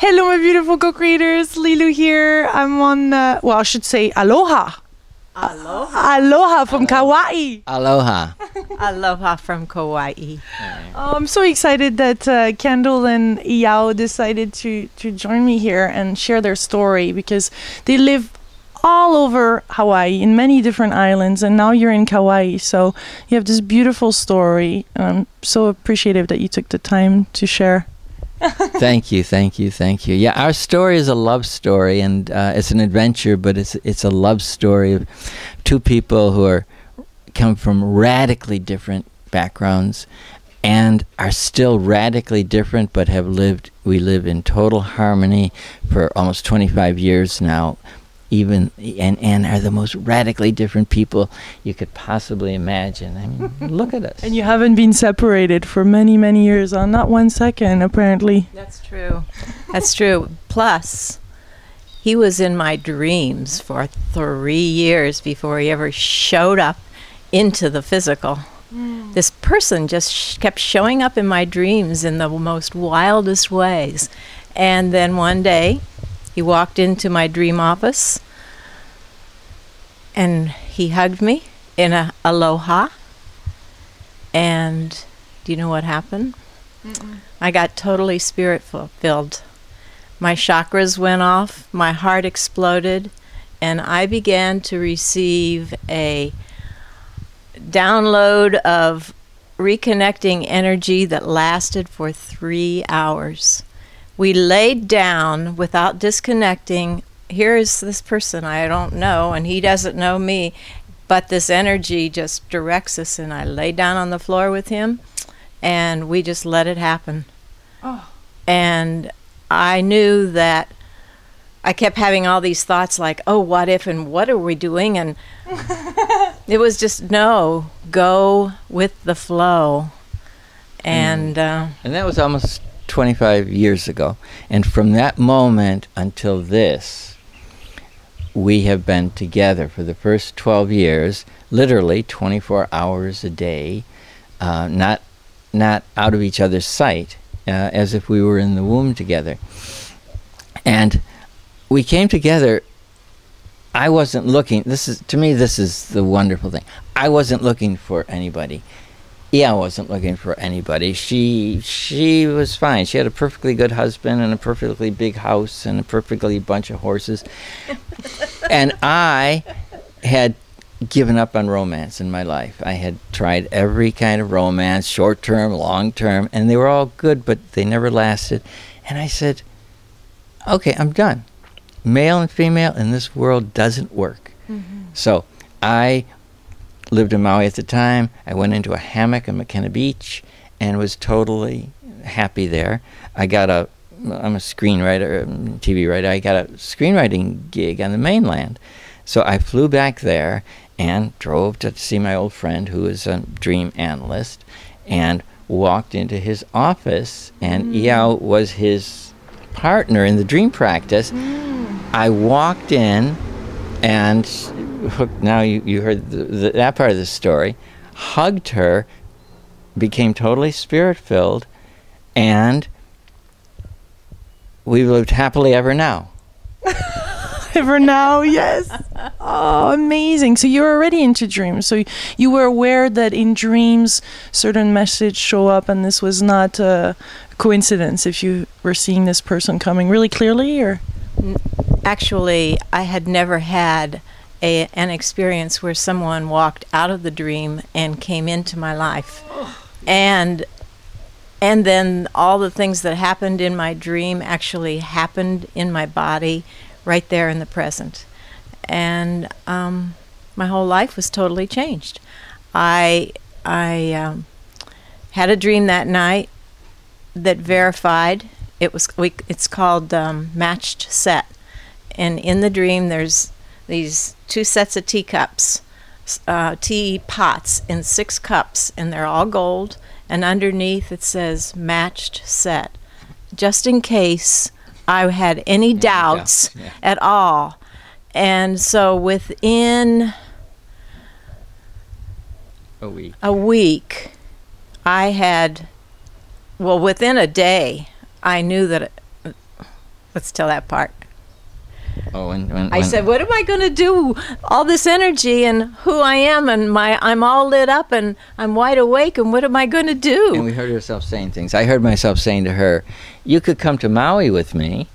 Hello, my beautiful co-creators. Lilu here. I'm on, well, I should say aloha. Aloha. Aloha from Kauai. Aloha. Aloha from Kauai. I'm so excited that Kendall and Iao decided to join me here and share their story, because they live all over Hawaii in many different islands, and now you're in Kauai, so you have this beautiful story. I'm so appreciative that you took the time to share. Thank you, thank you, thank you. Yeah, our story is a love story, and it's an adventure, but it's a love story of two people who come from radically different backgrounds and are still radically different, but we live in total harmony for almost 25 years now, and are the most radically different people you could possibly imagine. I mean, look at us. And you haven't been separated for many, many years, not 1 second, apparently. That's true. That's true. Plus, he was in my dreams for 3 years before he ever showed up into the physical. This person just kept showing up in my dreams in the most wildest ways. And then one day, he walked into my dream office, and he hugged me in a aloha. And do you know what happened? I got totally spirit-filled. My chakras went off, my heart exploded, and I began to receive a download of reconnecting energy that lasted for 3 hours. We laid down without disconnecting. Here is this person I don't know, and he doesn't know me, but this energy just directs us, and I laid down on the floor with him, and we just let it happen. Oh. And I knew that I kept having all these thoughts like, oh, what if, and what are we doing? And it was just, no, go with the flow. And that was almost 25 years ago, and from that moment until this, we have been together for the first 12 years, literally 24 hours a day, not out of each other's sight, as if we were in the womb together. And we came together. I wasn't looking. To me, this is the wonderful thing. I wasn't looking for anybody. Yeah, I wasn't looking for anybody. She was fine. She had a perfectly good husband and a perfectly big house and a perfectly bunch of horses. And I had given up on romance in my life. I had tried every kind of romance, short-term, long-term, and they were all good, but they never lasted. And I said, okay, I'm done. Male and female in this world doesn't work. So I lived in Maui at the time. I went into a hammock in McKenna Beach and was totally happy there. I'm a screenwriter, TV writer. I got a screenwriting gig on the mainland. So I flew back there and drove to see my old friend, who is a dream analyst, and walked into his office, and Iao was his partner in the dream practice. I walked in, and now you heard that part of the story, hugged her, became totally spirit-filled, and we lived happily ever now. Ever now, yes. Oh, amazing. So you're already into dreams. So you were aware that in dreams certain messages show up, and this was not a coincidence if you were seeing this person coming really clearly, or? Actually, I had never had an experience where someone walked out of the dream and came into my life. And then all the things that happened in my dream actually happened in my body right there in the present. And my whole life was totally changed. I had a dream that night that verified. It's called matched set. And in the dream, there's these 2 sets of teacups, teapots in 6 cups, and they're all gold. And underneath it says matched set, just in case I had any doubts at all. And so within a week, I had, well, within a day, I knew that Let's tell that part. Oh, I said, what am I going to do? All this energy and who I am, and I'm all lit up and I'm wide awake, and what am I going to do? And we heard ourselves saying things. I heard myself saying to her, you could come to Maui with me.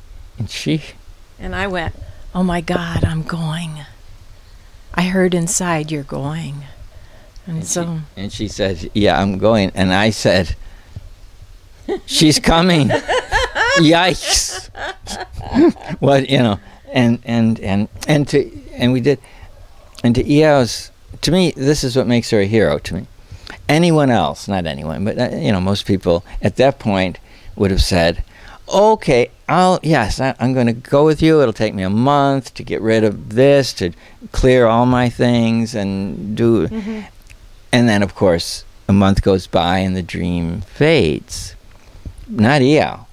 And I went, oh my God, I'm going. I heard inside you're going. And she said, yeah, I'm going. And I said, she's coming. Yikes. Well, you know, and we did. And to Iao's, to me, this is what makes her a hero to me. Anyone else, not anyone, but you know, most people at that point would have said, okay, I'm going to go with you. It'll take me a month to get rid of this, to clear all my things and do. Mm-hmm. And then, of course, a month goes by and the dream fades. Not Iao.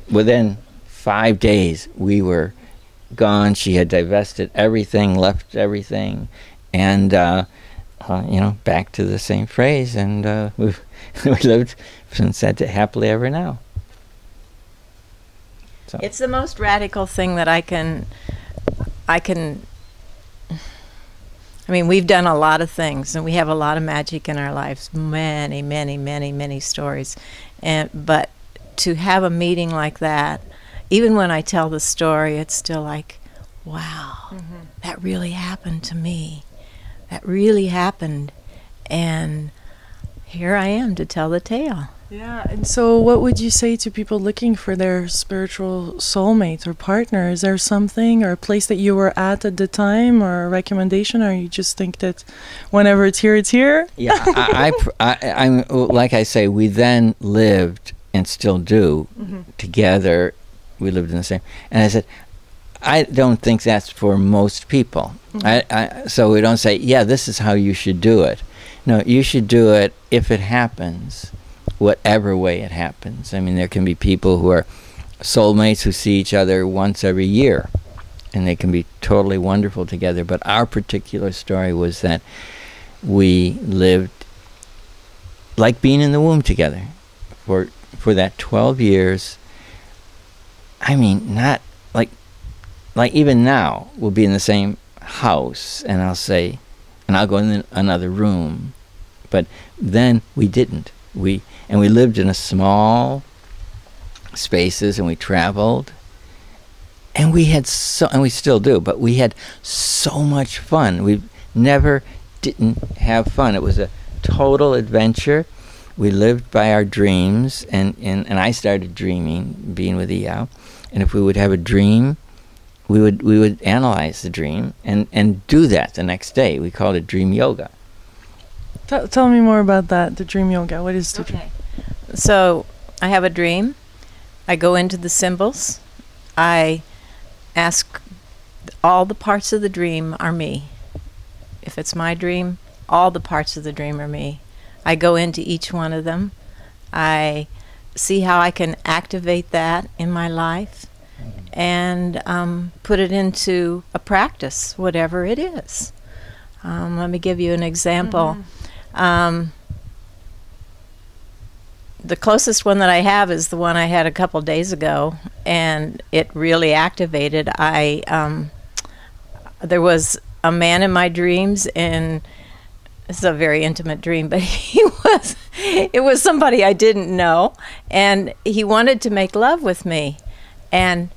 Within 5 days, we were gone. She had divested everything, left everything, and, back to the same phrase. And we lived since that to happily ever now. So. It's the most radical thing that I can. I mean, we've done a lot of things, and we have a lot of magic in our lives. Many, many, many, many stories, but to have a meeting like that, even when I tell the story, it's still like, wow, that really happened to me. That really happened, and here I am to tell the tale. Yeah, and so what would you say to people looking for their spiritual soulmate or partner? Is there something or a place that you were at the time, or a recommendation, or you just think that whenever it's here, it's here? Yeah, I'm like I say, we then lived and still do together. We lived in the same. And I said, I don't think that's for most people. So we don't say, yeah, this is how you should do it. No, you should do it if it happens, whatever way it happens. I mean, there can be people who are soulmates who see each other once every year, and they can be totally wonderful together. But our particular story was that we lived like being in the womb together for that 12 years. I mean, not like even now we'll be in the same house, and I'll say, and I'll go in another room, but then we didn't. We lived in a small spaces, and we traveled, and we had and we still do, but we had so much fun. We never didn't have fun. It was a total adventure. We lived by our dreams, and I started dreaming, being with Iao, and if we would have a dream, we would analyze the dream and do that the next day. We called it dream yoga. Tell me more about that, the dream yoga. What is the dream? So I have a dream. I go into the symbols. I ask, all the parts of the dream are me. If it's my dream, all the parts of the dream are me. I go into each one of them. I see how I can activate that in my life and put it into a practice, whatever it is. Let me give you an example. The closest one that I have is the one I had a couple days ago, and it really activated. There was a man in my dreams, and it's a very intimate dream, but it was somebody I didn't know, and he wanted to make love with me. And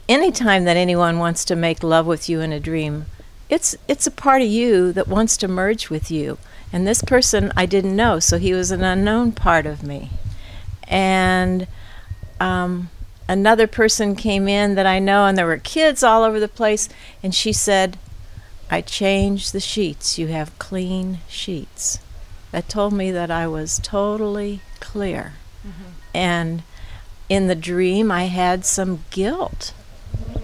anytime that anyone wants to make love with you in a dream, it's a part of you that wants to merge with you. And this person I didn't know, so he was an unknown part of me. And another person came in that I know, and there were kids all over the place, and she said, I changed the sheets. You have clean sheets. That told me that I was totally clear. And in the dream, I had some guilt.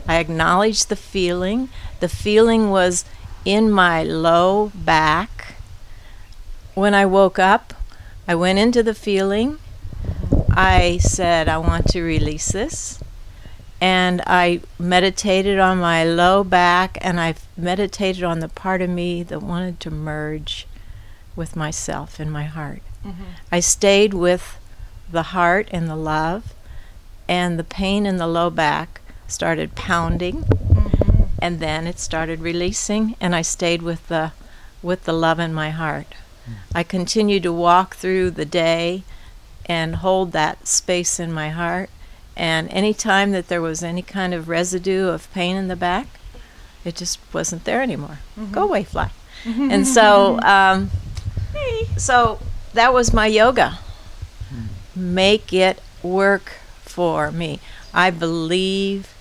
I acknowledged the feeling. The feeling was in my low back. When I woke up, I went into the feeling. I said, I want to release this. And I meditated on my low back, and I meditated on the part of me that wanted to merge with myself in my heart. I stayed with the heart and the love, and the pain in the low back started pounding, and then it started releasing, and I stayed with the love in my heart. I continued to walk through the day and hold that space in my heart, and any time that there was any kind of residue of pain in the back, it just wasn't there anymore. Go away, fly. And so so that was my yoga. Make it work for me. I believe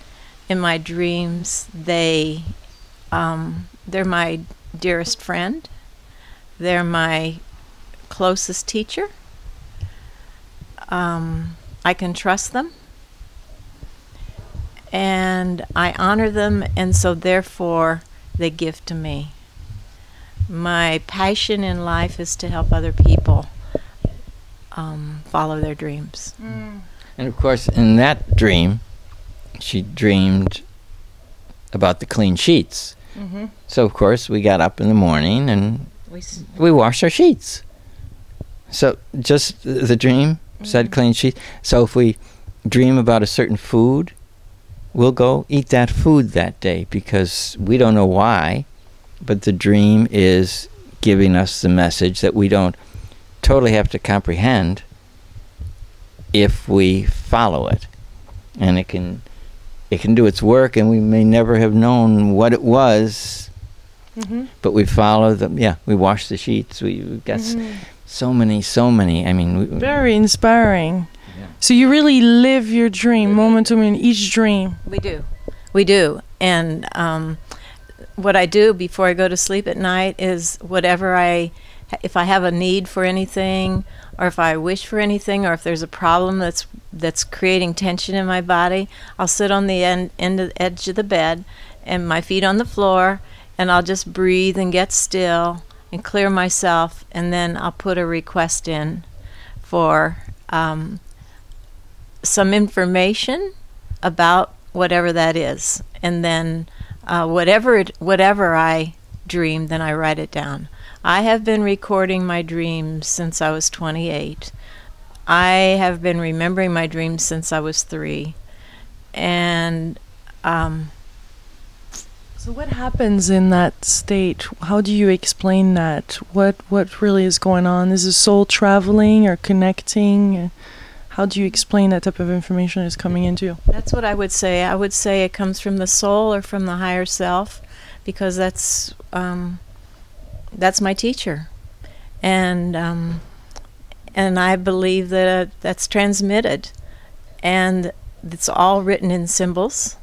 in my dreams. They're my dearest friend. They're my closest teacher. I can trust them, and I honor them, and so therefore they give to me. My passion in life is to help other people follow their dreams. And of course, in that dream, she dreamed about the clean sheets. So of course, we got up in the morning and we washed our sheets. So just the dream said clean sheets. So if we dream about a certain food, we'll go eat that food that day because we don't know why, but the dream is giving us the message that we don't totally have to comprehend if we follow it. And it can do its work, and we may never have known what it was, but we follow them. Yeah, we wash the sheets. We've got so many. I mean, very inspiring. Yeah. So you really live your dream moment to moment, each dream. We do. And what I do before I go to sleep at night is if I have a need for anything, or if I wish for anything, or if there's a problem that's creating tension in my body, I'll sit on the edge of the bed and my feet on the floor, and I'll just breathe and get still and clear myself, and then I'll put a request in for some information about whatever that is, and then whatever I dream, then I write it down. I have been recording my dreams since I was 28. I have been remembering my dreams since I was 3. And so what happens in that state? How do you explain that? What really is going on? Is the soul traveling or connecting? How do you explain that type of information is coming into you? That's what I would say. I would say it comes from the soul or from the higher self, because that's my teacher, and I believe that that's transmitted, and it's all written in symbols.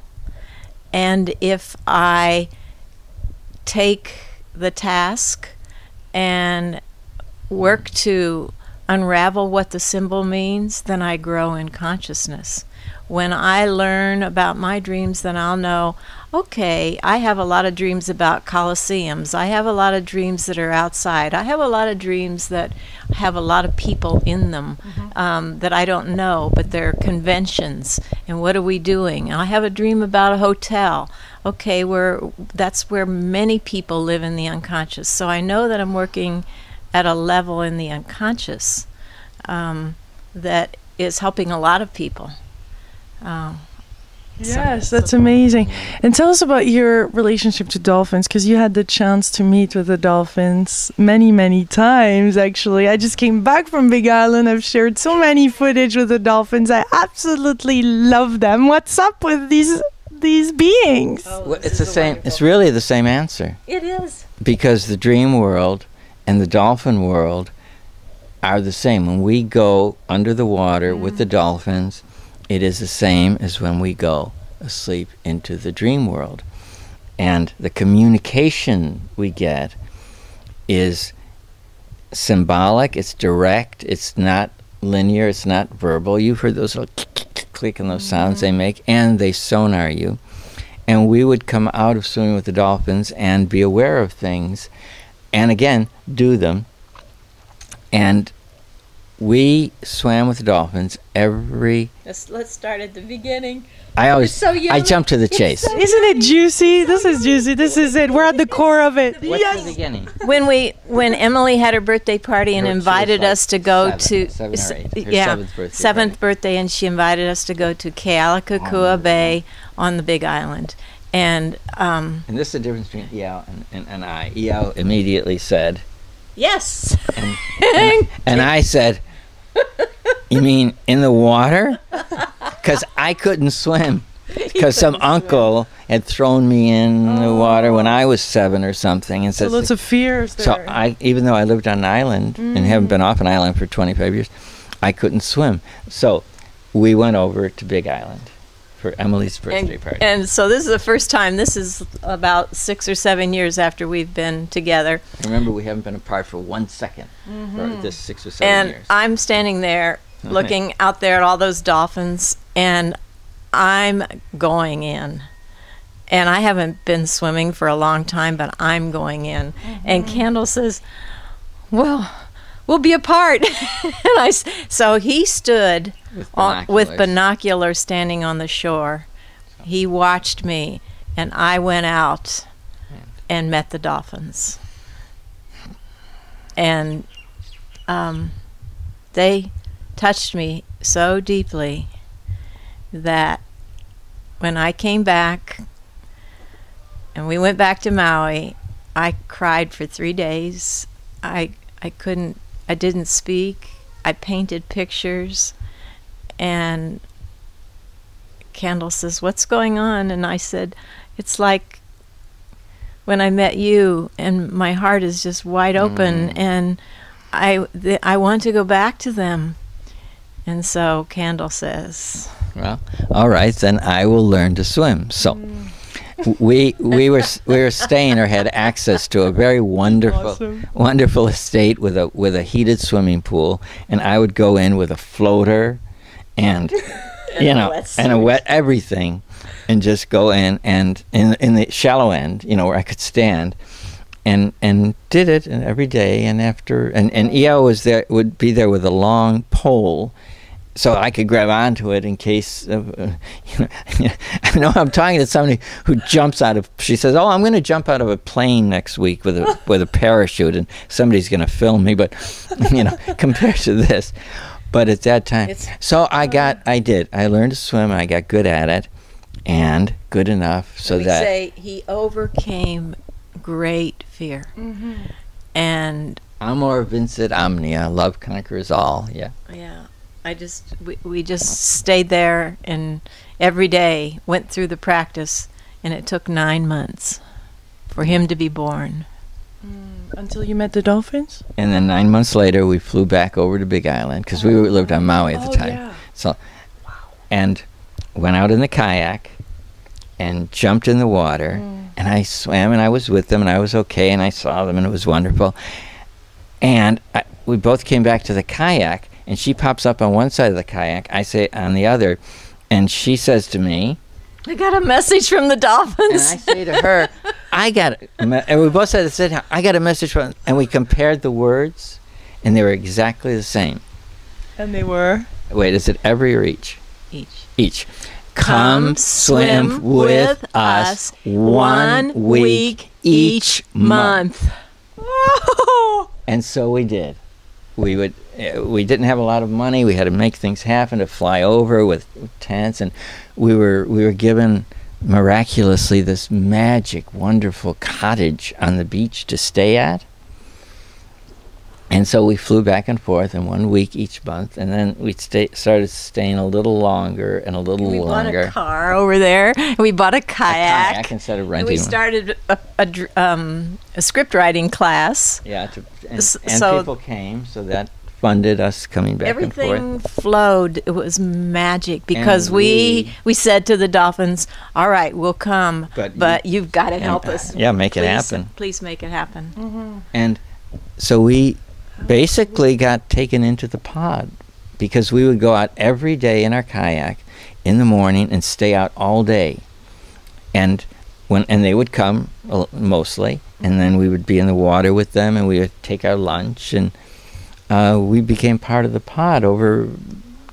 And if I take the task and work to unravel what the symbol means, then I grow in consciousness. When I learn about my dreams, then I'll know, okay, I have a lot of dreams about coliseums. I have a lot of dreams that are outside. I have a lot of dreams that have a lot of people in them that I don't know, but they're conventions. And what are we doing? I have a dream about a hotel. Okay, that's where many people live in the unconscious. So I know that I'm working at a level in the unconscious that is helping a lot of people. Yes, that's amazing. And tell us about your relationship to dolphins, because you had the chance to meet with the dolphins many times, actually. I just came back from Big Island. I've shared so many footage with the dolphins. I absolutely love them. What's up with these beings? Well, it's the same. It's really the same answer. It is. Because the dream world and the dolphin world are the same. When we go under the water with the dolphins, it is the same as when we go asleep into the dream world. And the communication we get is symbolic, it's direct, it's not linear, it's not verbal. You've heard those little click and those sounds they make, and they sonar you. And we would come out of swimming with the dolphins and be aware of things, and again, do them. And we swam with the dolphins every. Let's start at the beginning. I always. It's so yummy. I jump to the chase. Isn't it juicy? This is juicy. This is it. We're at the core of it. What's the beginning? When Emily had her birthday party and She was invited like us to go to seven or eight. Her yeah, seventh birthday seventh party. birthday, and she invited us to go to Kealakekua Bay on the Big Island, and And this is the difference between Iao and I. Iao immediately said, yes, and I said, "You mean in the water?" Because I couldn't swim. Because some uncle had thrown me in the water when I was 7 or something, and So said, lots of fears there. so I, even though I lived on an island and haven't been off an island for 25 years, I couldn't swim. So we went over to Big Island for Emily's birthday party. And so this is the first time. This is about 6 or 7 years after we've been together. Remember, we haven't been apart for 1 second for this 6 or 7 And years. I'm standing there looking out there at all those dolphins, and I'm going in. And I haven't been swimming for a long time, but I'm going in. And Kendall says, well, we'll be apart. And so he stood with binoculars standing on the shore. He watched me, and I went out and met the dolphins. And they touched me so deeply that when I came back and we went back to Maui, I cried for 3 days. I didn't speak. I painted pictures, and Kendall says, "What's going on?" And I said, "It's like when I met you, and my heart is just wide open, and I want to go back to them." And so Kendall says, Well, all right, then I will learn to swim. So we were staying or had access to a very wonderful estate with a heated swimming pool, and I would go in with a floater and a wet everything, and just go in and in the shallow end, where I could stand. And did it every day, and after and Iao would be there with a long pole, so I could grab onto it in case of I know I'm talking to somebody who jumps out of. She says, "Oh, I'm going to jump out of a plane next week with a parachute, and somebody's going to film me." But compared to this, but at that time, I learned to swim. I got good at it, and good enough so that say he overcame great fear. And amor vincit omnia, love conquers all. Yeah. We just stayed there, and every day went through the practice, and it took 9 months for him to be born. Until you met the dolphins? And then 9 months later, we flew back over to Big Island, because we lived on Maui at the time. Yeah. So, and went out in the kayak and jumped in the water, and I swam, and I was with them, and I was okay, and I saw them, and it was wonderful. And we both came back to the kayak, and she pops up on one side of the kayak, I say on the other, and she says to me, "I got a message from the dolphins." and I say to her, and we both said the same time, "I got a message from," and we compared the words, and they were exactly the same. And they were? Wait, is it every or each? Each. Come swim with us 1 week each month. And so we did. We didn't have a lot of money. We had to make things happen, to fly over with tents, and we were given miraculously this magic, wonderful cottage on the beach to stay at. And so we flew back and forth, in 1 week each month, and then we started staying a little longer and a little longer. We bought a car over there. We bought a kayak. Instead of And renting we one. started a script writing class. Yeah, and So people came, so that funded us coming back and everything forth. flowed. It was magic, because And we said to the dolphins, "All right, we'll come, but you've got to help us. Yeah, make it happen. Please make it happen." And so we basically got taken into the pod, because we would go out every day in our kayak in the morning and stay out all day. And they would come mostly, and then we would be in the water with them, and we would take our lunch, and we became part of the pod over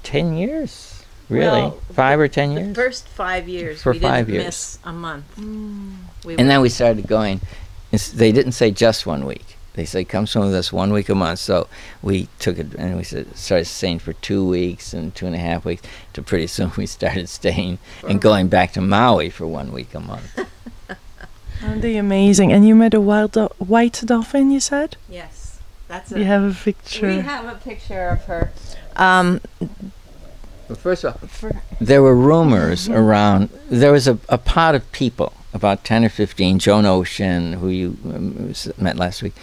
10 years, really. Well, 5 or 10 The years. first 5 years, For we 5 didn't years. miss a month. And then we started going. They didn't say just 1 week. They said, come swim with us 1 week a month. So we took it, and we started staying for 2 weeks and 2.5 weeks. To pretty soon we started staying and going back to Maui for 1 week a month. Aren't they amazing? And you met a white dolphin, you said? Yes, that's You have a picture. We have a picture of her. Well, first of all, there were rumors around. There was a pod of people, about 10 or 15, Joan Ocean, who you met last week,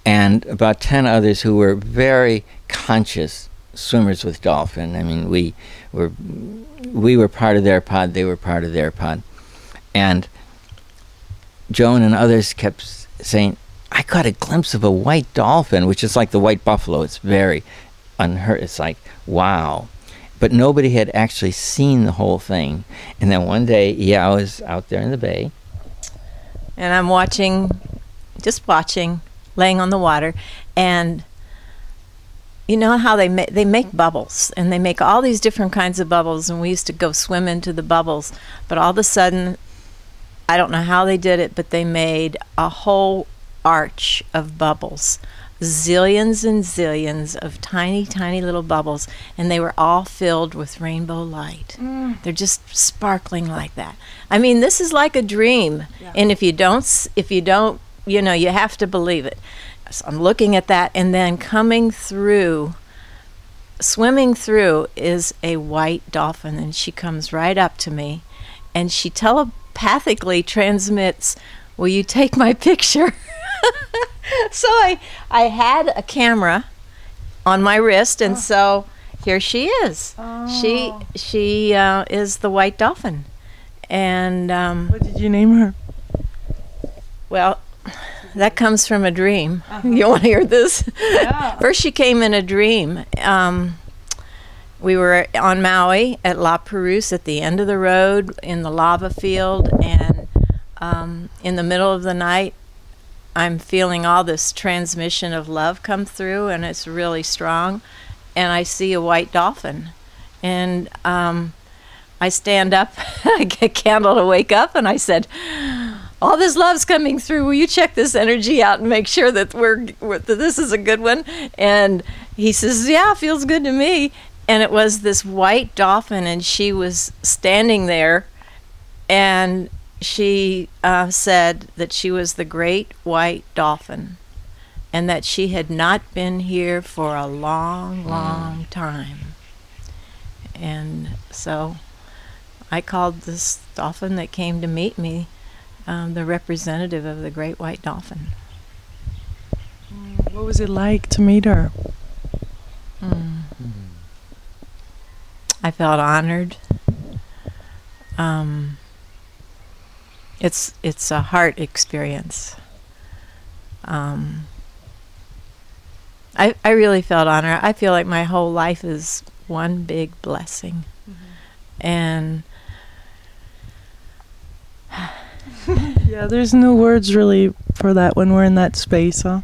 and about 10 others who were very conscious swimmers with dolphin. I mean, we were part of their pod, they were part of their pod. And Joan and others kept saying, I caught a glimpse of a white dolphin, which is like the white buffalo. It's very unhurt. It's like, wow. But nobody had actually seen the whole thing. And then one day, I was out there in the bay. And I'm watching, laying on the water, and you know how they make bubbles, and they make all these different kinds of bubbles, and we used to go swim into the bubbles. But all of a sudden, I don't know how they did it, but they made a whole arch of bubbles. Zillions and zillions of tiny, tiny little bubbles, and they were all filled with rainbow light. They're just sparkling like that. I mean, this is like a dream. Yeah. And if you don't, you know, you have to believe it. So I'm looking at that, and then swimming through is a white dolphin, and she comes right up to me, and she telepathically transmits, "Will you take my picture?" So I had a camera on my wrist, and so here she is. She is the white dolphin. And what did you name her? Well, that comes from a dream. You want to hear this? Yeah. First, she came in a dream. We were on Maui at La Perouse at the end of the road in the lava field, and in the middle of the night, I'm feeling all this transmission of love come through, and it's really strong. And I see a white dolphin. And I stand up, I get a candle to wake up, and I said, all this love's coming through. Will you check this energy out and make sure that that this is a good one? And he says, yeah, feels good to me. And it was this white dolphin, and she was standing there, and she said that she was the great white dolphin, and that she had not been here for a long, long time. And so I called this dolphin that came to meet me the representative of the great white dolphin. What was it like to meet her? I felt honored. It's a heart experience. I really felt honored. I feel like my whole life is one big blessing. And yeah, there's no words really for that when we're in that space, huh?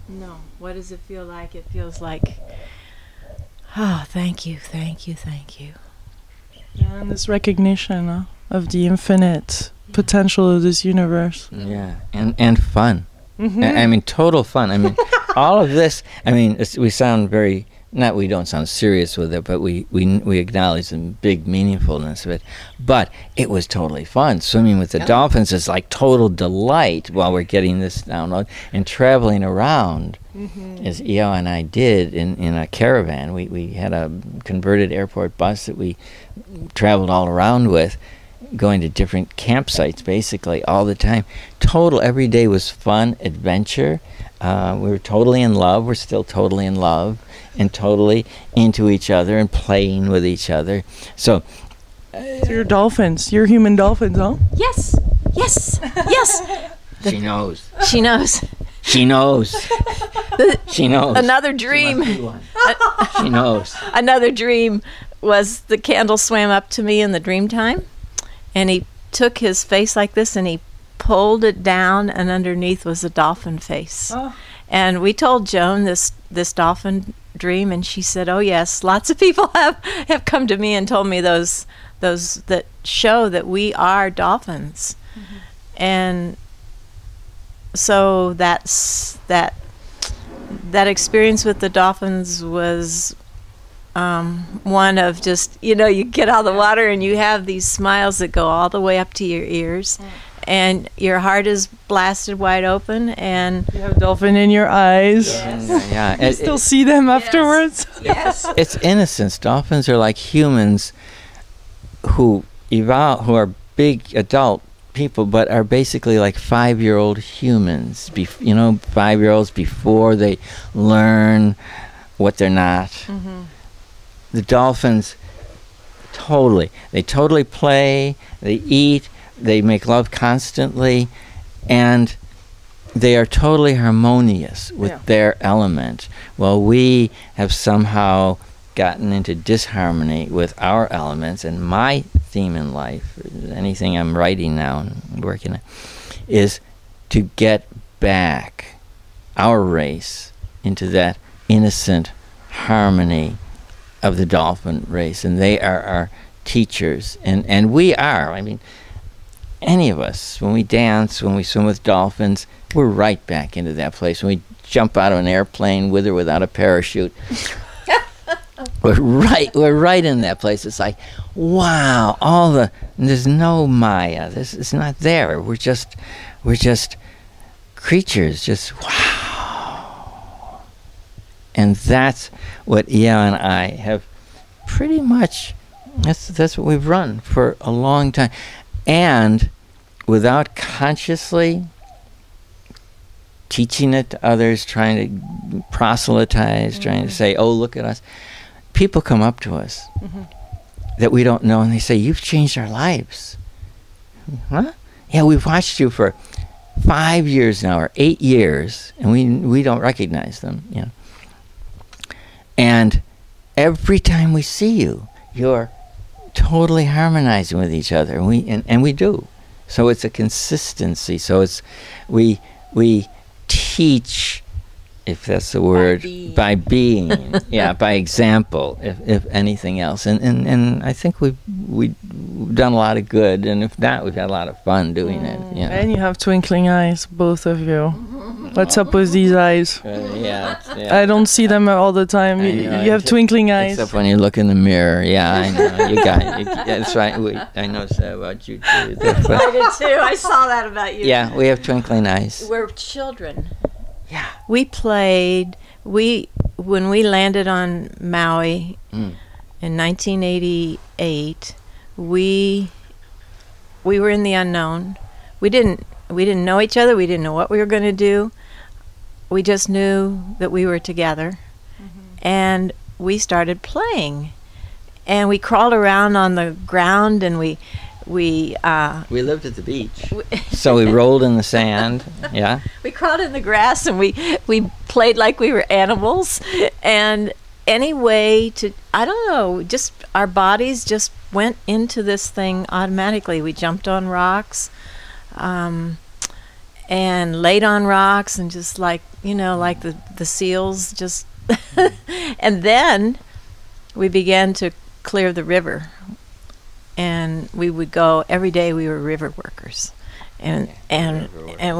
no, what does it feel like? It feels like, oh, thank you, thank you, thank you. Yeah, and this recognition of the infinite potential of this universe. Yeah, and fun. I mean, total fun. I mean, all of this. I mean, we sound very. Not we don't sound serious with it, but we acknowledge the big meaningfulness of it. But it was totally fun. Swimming with the dolphins is like total delight while we're getting this download. And traveling around, as Eo and I did in a caravan. We had a converted airport bus that we traveled all around with, going to different campsites basically all the time. Total, every day was fun, adventure. We were totally in love. We're still totally in love. And totally into each other and playing with each other. So you're dolphins. You're human dolphins, huh? Yes, yes, yes. She knows. She knows. She knows. She knows. Another dream. She knows. Another dream was the candle swam up to me in the dream time, and he took his face like this, and he pulled it down, and underneath was a dolphin face. And we told Joan this dolphin dream, and she said, "Oh yes, lots of people have come to me and told me those that show that we are dolphins." And so that experience with the dolphins was one of just, you get out of the water and you have these smiles that go all the way up to your ears, and your heart is blasted wide open, and You have dolphin in your eyes. Yeah. You still see them afterwards. yes, It's innocence. Dolphins are like humans who evolve, who are big adult people, but are basically like 5-year-old humans. 5-year-olds before they learn what they're not. The dolphins they totally play, they eat, they make love constantly, and they are totally harmonious with their element. Well, we have somehow gotten into disharmony with our elements, and my theme in life, anything I'm writing now and working on, is to get back our race into that innocent harmony of the dolphin race, and they are our teachers, and we are. I mean, any of us, when we dance, when we swim with dolphins, we're right back into that place. When we jump out of an airplane with or without a parachute, we're right in that place. It's like, wow, there's no Maya. This is not there. We're just creatures. Just wow. And that's what Ia and I have pretty much. That's what we've run for a long time, and without consciously teaching it to others, trying to proselytize, trying to say, "Oh, look at us." People come up to us that we don't know, and they say, "You've changed our lives." Huh? Yeah, we've watched you for 5 years now, or 8 years, and we don't recognize them. And every time we see you, you're totally harmonizing with each other, and we do. So it's a consistency. So we teach, if that's the word, by being, by example, if anything else. And I think we've done a lot of good, and if not, we've had a lot of fun doing it. And you have twinkling eyes, both of you. What's up with these eyes? I don't see them all the time. You have twinkling eyes. Except when you look in the mirror. Yeah, I know. You got it. That's right. I noticed that about you too. I did too. I saw that about you. Yeah, we have twinkling eyes. We're children. Yeah. We played. When we landed on Maui in 1988, we were in the unknown. We didn't know each other. We didn't know what we were going to do. We just knew that we were together, and we started playing, and we crawled around on the ground, and we lived at the beach, so we rolled in the sand. Yeah, we crawled in the grass, and we played like we were animals, and any way I don't know, just our bodies just went into this thing automatically. We jumped on rocks, and laid on rocks, and just like the seals, just and then we began to clear the river, and we would go every day. We were river workers, and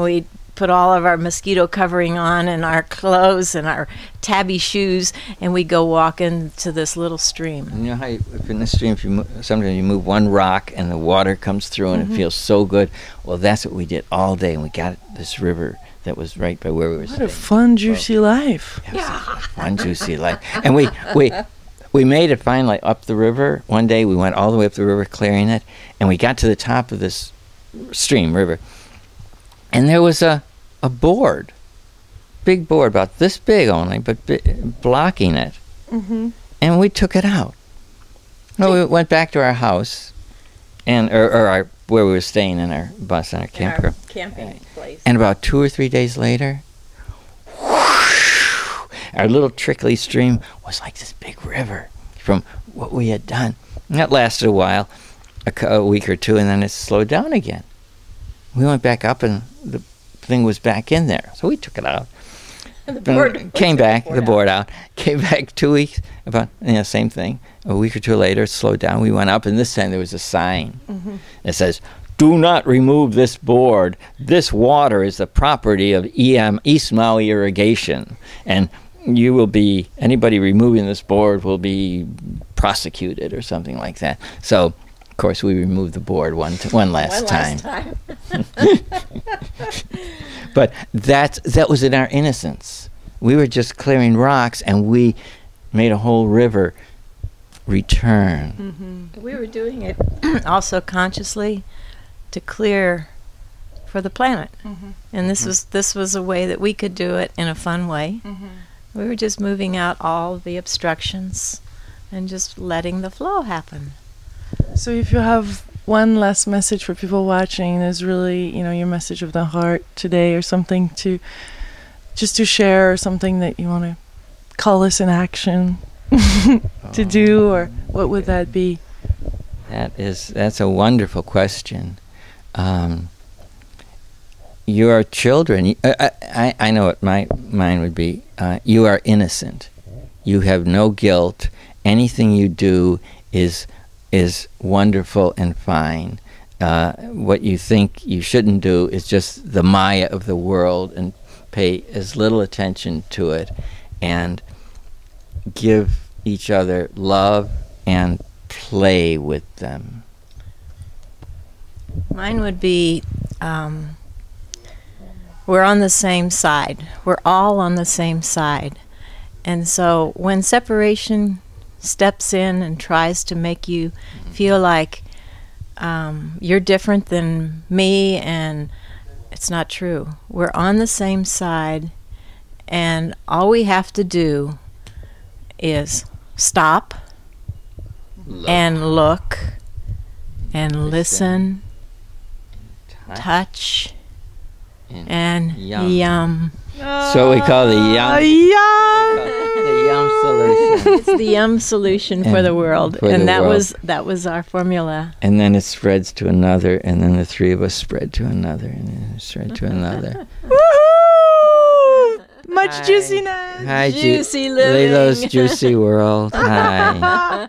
we put all of our mosquito covering on and our clothes and our tabby shoes, and we'd go walk into this little stream. You know how if in the stream, sometimes you move one rock and the water comes through and it feels so good. Well, that's what we did all day, and we got this river that was right by where we were staying. What a fun, juicy life. Yeah, fun, juicy life. And we made it finally up the river. One day we went all the way up the river clearing it, and we got to the top of this river, and there was a board, big board, about this big only, but blocking it. And we took it out. Well, we went back to our house, or where we were staying in our bus, in our camper. Our camping place. And about 2 or 3 days later, whoosh, our little trickly stream was like this big river from what we had done. And that lasted a while, a week or two, and then it slowed down again. We went back up, and the thing was back in there, so we took it out. came back, the board out. Came back 2 weeks, about same thing. A week or two later, it slowed down. We went up, and this time there was a sign that says, "Do not remove this board. This water is the property of East Maui Irrigation, and you will be, anybody removing this board will be prosecuted," or something like that. So, of course, we removed the board one last time. But that was in our innocence. We were just clearing rocks, and we made a whole river return. We were doing it also consciously to clear for the planet, and this was a way that we could do it in a fun way. We were just moving out all the obstructions and just letting the flow happen. So if you have one last message for people watching, is really, your message of the heart today, or something to share, or something that you want to call us in action to do, or what would that be? That's a wonderful question. You are children. I know what mine would be. You are innocent. You have no guilt. Anything you do is wonderful and fine. What you think you shouldn't do is just the Maya of the world, and pay as little attention to it, and give each other love and play with them. Mine would be, we're on the same side. We're all on the same side. And so when separation steps in and tries to make you feel like you're different than me, and it's not true. We're on the same side, and all we have to do is stop and look and listen, touch, and yum. So we call the yum. The yum solution. It's the yum solution for the world, and that was our formula. And then it spreads to another, and then the three of us spread to another, and then spread to another. Woohoo! Much juiciness. Hi, Juicy living. Lilo's Juicy World. Hi.